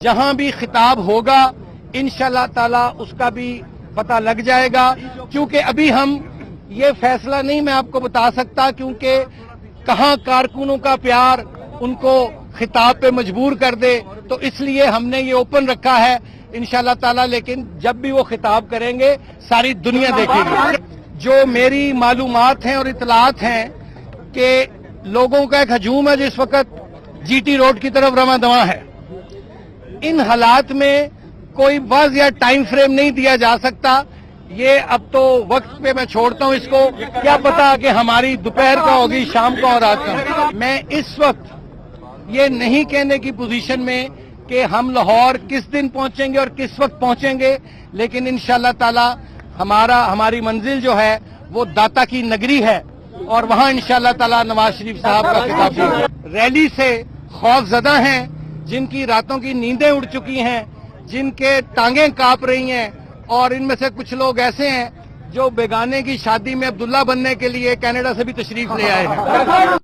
जहां भी खिताब होगा इंशाल्लाह ताला उसका भी पता लग जाएगा, क्योंकि अभी हम ये फैसला नहीं मैं आपको बता सकता, क्योंकि कहां कारकुनों का प्यार उनको खिताब पे मजबूर कर दे, तो इसलिए हमने ये ओपन रखा है इंशाल्लाह ताला। लेकिन जब भी वो खिताब करेंगे सारी दुनिया देखेगी। जो मेरी मालूमात हैं और इतलात हैं कि लोगों का एक हजूम है जिस वक्त जीटी रोड की तरफ रवां दवा है, इन हालात में कोई बस या टाइम फ्रेम नहीं दिया जा सकता। ये अब तो वक्त पे मैं छोड़ता हूं इसको, क्या पता कि हमारी दोपहर का होगी, शाम का और रात का। मैं इस वक्त ये नहीं कहने की पोजीशन में कि हम लाहौर किस दिन पहुंचेंगे और किस वक्त पहुंचेंगे, लेकिन इंशाल्लाह ताला हमारी मंजिल जो है वो दाता की नगरी है और वहां इंशाल्लाह ताला नवाज शरीफ साहब का खिताब। रैली से खौफजदा हैं, जिनकी रातों की नींदें उड़ चुकी हैं, जिनके टांगें कांप रही हैं, और इनमें से कुछ लोग ऐसे हैं जो बेगाने की शादी में अब्दुल्ला बनने के लिए कनाडा से भी तशरीफ ले आए हैं।